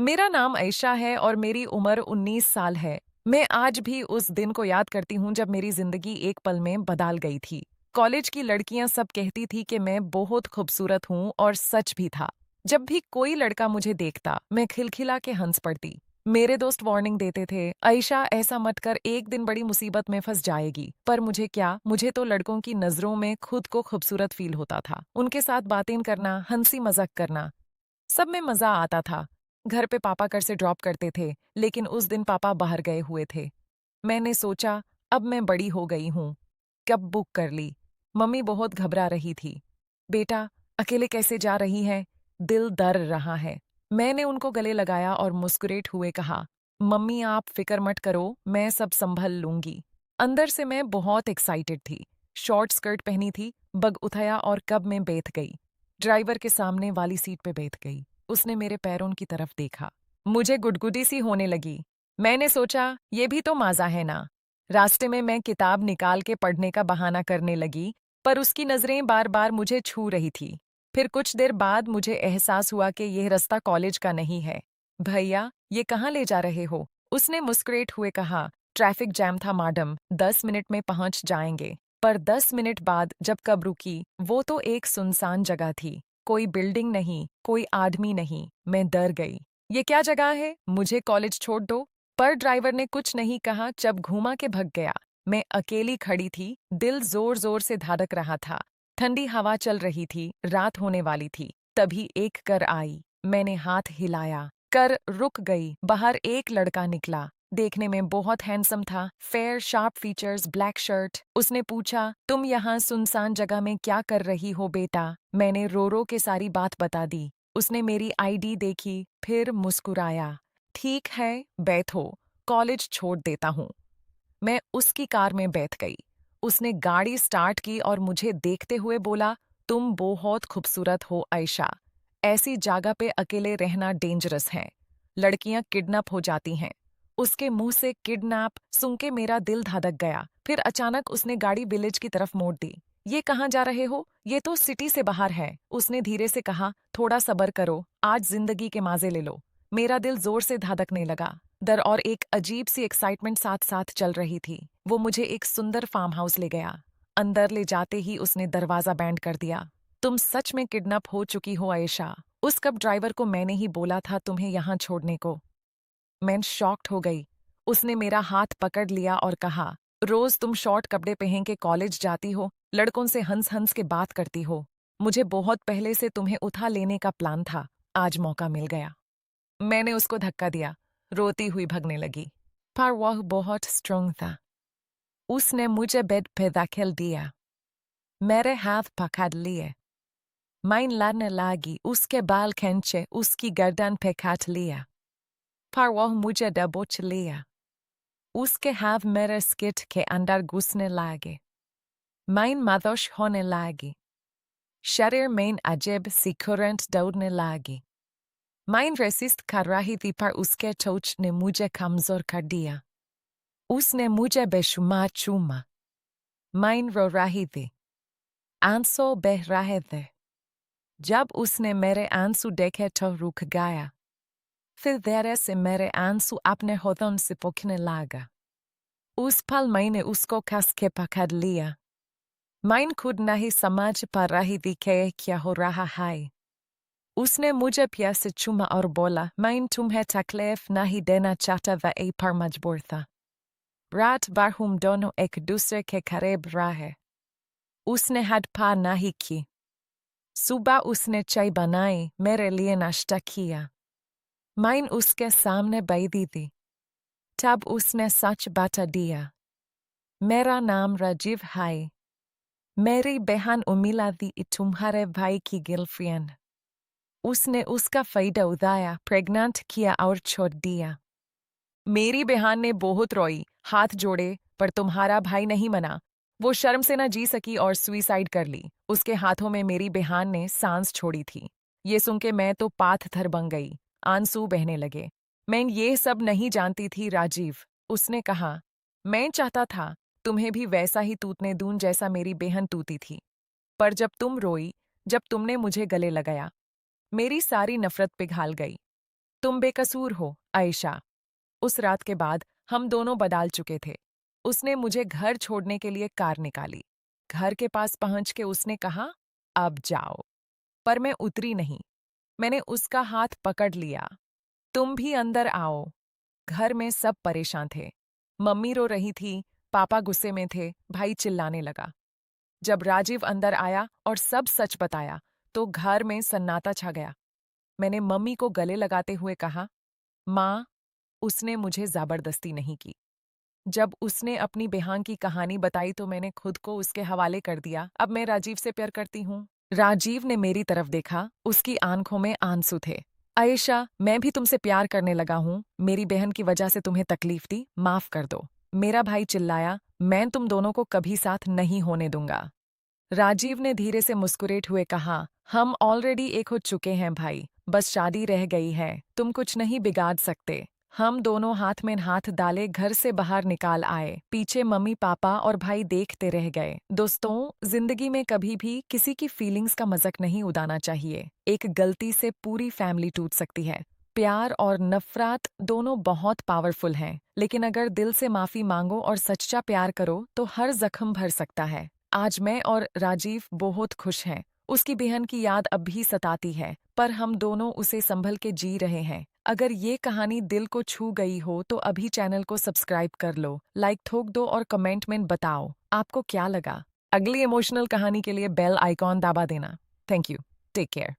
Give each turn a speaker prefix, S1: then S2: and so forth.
S1: मेरा नाम आयशा है और मेरी उम्र 19 साल है। मैं आज भी उस दिन को याद करती हूँ जब मेरी जिंदगी एक पल में बदल गई थी। कॉलेज की लड़कियां सब कहती थी कि मैं बहुत खूबसूरत हूँ और सच भी था। जब भी कोई लड़का मुझे देखता, मैं खिलखिला के हंस पड़ती। मेरे दोस्त वार्निंग देते थे, आयशा ऐसा मत कर, एक दिन बड़ी मुसीबत में फंस जाएगी। पर मुझे क्या, मुझे तो लड़कों की नजरों में खुद को खूबसूरत फील होता था। उनके साथ बातें करना, हंसी मजाक करना, सब में मजा आता था। घर पे पापा घर से ड्रॉप करते थे, लेकिन उस दिन पापा बाहर गए हुए थे। मैंने सोचा, अब मैं बड़ी हो गई हूँ, कब बुक कर ली। मम्मी बहुत घबरा रही थी। बेटा, अकेले कैसे जा रही है? दिल डर रहा है। मैंने उनको गले लगाया और मुस्कुराते हुए कहा, मम्मी आप फिक्र मत करो, मैं सब संभल लूंगी। अंदर से मैं बहुत एक्साइटेड थी। शॉर्ट स्कर्ट पहनी थी, बग उठाया और कब में बैठ गई। ड्राइवर के सामने वाली सीट पे बैठ गई। उसने मेरे पैरों की तरफ देखा। मुझे गुदगुदी सी होने लगी। मैंने सोचा, ये भी तो मजा है ना। रास्ते में मैं किताब निकाल के पढ़ने का बहाना करने लगी, पर उसकी नजरें बार बार मुझे छू रही थी। फिर कुछ देर बाद मुझे एहसास हुआ कि यह रास्ता कॉलेज का नहीं है। भैया, ये कहाँ ले जा रहे हो? उसने मुस्कुराते हुए कहा, ट्रैफिक जैम था मैडम, 10 मिनट में पहुंच जाएंगे। पर 10 मिनट बाद जब कब रुकी, वो तो एक सुनसान जगह थी। कोई बिल्डिंग नहीं, कोई आदमी नहीं। मैं डर गई। ये क्या जगह है? मुझे कॉलेज छोड़ दो। पर ड्राइवर ने कुछ नहीं कहा, जब घुमा के भग गया। मैं अकेली खड़ी थी, दिल जोर जोर से धड़क रहा था। ठंडी हवा चल रही थी, रात होने वाली थी। तभी एक कर आई। मैंने हाथ हिलाया, कर रुक गई। बाहर एक लड़का निकला। देखने में बहुत हैंडसम था, fair sharp features, black shirt. उसने पूछा, तुम यहाँ सुनसान जगह में क्या कर रही हो बेटा? मैंने रो रो के सारी बात बता दी। उसने मेरी आईडी देखी, फिर मुस्कुराया। ठीक है, बैठो, कॉलेज छोड़ देता हूँ। मैं उसकी कार में बैठ गई। उसने गाड़ी स्टार्ट की और मुझे देखते हुए बोला, तुम बहुत खूबसूरत हो आयशा। ऐसी जगह पे अकेले रहना डेंजरस है। लड़कियां किडनैप हो जाती हैं। उसके मुंह से किडनैप सुन के मेरा दिल धड़क गया। फिर अचानक उसने गाड़ी विलेज की तरफ मोड़ दी। ये कहाँ जा रहे हो? ये तो सिटी से बाहर है। उसने धीरे से कहा, थोड़ा सब्र करो, आज जिंदगी के मजे ले लो। मेरा दिल जोर से धड़कने लगा। डर और एक अजीब सी एक्साइटमेंट साथ साथ चल रही थी। वो मुझे एक सुंदर फार्म हाउस ले गया। अंदर ले जाते ही उसने दरवाजा बैंड कर दिया। तुम सच में किडनैप हो चुकी हो आयशा। उस कब ड्राइवर को मैंने ही बोला था तुम्हें यहाँ छोड़ने को। मैं शॉक्ड हो गई। उसने मेरा हाथ पकड़ लिया और कहा, रोज तुम शॉर्ट कपड़े पहन के कॉलेज जाती हो, लड़कों से हंस हंस के बात करती हो। मुझे बहुत पहले से तुम्हें उठा लेने का प्लान था, आज मौका मिल गया। मैंने उसको धक्का दिया, रोती हुई भगने लगी। पर वह बहुत स्ट्रांग था। उसने मुझे बेड पे धकेल दिया, मेरे हाथ पकड़ लिए। मैं लड़ने लगी, उसके बाल खींचे उसकी गर्दन पे काट लिया। पर वह मुझे दबोच लिया। उसके हाथ मेरे स्किट के अंदर घुसने लगे। मैं मदहोश होने लगी। शरीर में अजीब सी करंट दौड़ने लगी। मैं रेसिस्ट कर रही थी, पर उसके टच ने मुझे कमजोर कर दिया। उसने मुझे बेशुमार चूमा। मैं रो रही थी। आंसू बह रहे थे। जब उसने मेरे आंसू देखे तो रुक गया। फिर धीरे से मेरे आंसू अपने होठों से पोंछने लगा। उस पल मैंने उसको कस के पकड़ लिया। मैं खुद नहीं समझ पा रही थी कि क्या हो रहा है। उसने मुझे प्यार से चूमा और बोला, मैं तुम्हें तकलीफ नहीं देना चाहता, वही पर मजबूर था। रात भर हम दोनों एक दूसरे के करीब रहे। उसने हद पार नहीं की। सुबह उसने चाय बनाई, मेरे लिए नाश्ता किया। मैं उसके सामने बैठी थी। तब उसने सच बता दिया, मेरा नाम राजीव है। मेरी बहन उर्मिला थी तुम्हारे भाई की गर्लफ्रेंड। उसने उसका फायदा उठाया, प्रेग्नेंट किया और छोड़ दिया। मेरी बहन ने बहुत रोई, हाथ जोड़े, पर तुम्हारा भाई नहीं मना। वो शर्म से न जी सकी और सुइसाइड कर ली। उसके हाथों में मेरी बहन ने सांस छोड़ी थी। ये सुन के मैं तो पाथर बन गई। आंसू बहने लगे। मैं ये सब नहीं जानती थी राजीव। उसने कहा, मैं चाहता था तुम्हें भी वैसा ही टूटने दूं जैसा मेरी बहन टूटी थी। पर जब तुम रोई, जब तुमने मुझे गले लगाया, मेरी सारी नफरत पिघल गई। तुम बेकसूर हो, आयशा। उस रात के बाद हम दोनों बदल चुके थे। उसने मुझे घर छोड़ने के लिए कार निकाली। घर के पास पहुंच के उसने कहा, अब जाओ। पर मैं उतरी नहीं। मैंने उसका हाथ पकड़ लिया। तुम भी अंदर आओ। घर में सब परेशान थे। मम्मी रो रही थी, पापा गुस्से में थे, भाई चिल्लाने लगा। जब राजीव अंदर आया और सब सच बताया, तो घर में सन्नाटा छा गया। मैंने मम्मी को गले लगाते हुए कहा, माँ, उसने मुझे जबरदस्ती नहीं की। जब उसने अपनी बेहां की कहानी बताई तो मैंने खुद को उसके हवाले कर दिया। अब मैं राजीव से प्यार करती हूँ। राजीव ने मेरी तरफ देखा, उसकी आंखों में आंसू थे। आयशा, मैं भी तुमसे प्यार करने लगा हूँ। मेरी बहन की वजह से तुम्हें तकलीफ दी, माफ कर दो। मेरा भाई चिल्लाया, मैं तुम दोनों को कभी साथ नहीं होने दूंगा। राजीव ने धीरे से मुस्कुराते हुए कहा, हम ऑलरेडी एक हो चुके हैं भाई, बस शादी रह गई है, तुम कुछ नहीं बिगाड़ सकते। हम दोनों हाथ में हाथ डाले घर से बाहर निकाल आए। पीछे मम्मी पापा और भाई देखते रह गए। दोस्तों, जिंदगी में कभी भी किसी की फीलिंग्स का मजाक नहीं उड़ाना चाहिए। एक गलती से पूरी फैमिली टूट सकती है। प्यार और नफरत दोनों बहुत पावरफुल हैं, लेकिन अगर दिल से माफी मांगो और सच्चा प्यार करो तो हर जख्म भर सकता है। आज मैं और राजीव बहुत खुश हैं। उसकी बहन की याद अब भी सताती है, पर हम दोनों उसे संभल के जी रहे हैं। अगर ये कहानी दिल को छू गई हो तो अभी चैनल को सब्सक्राइब कर लो, लाइक ठोक दो और कमेंट में बताओ आपको क्या लगा। अगली इमोशनल कहानी के लिए बेल आइकॉन दबा देना। Thank you. Take care.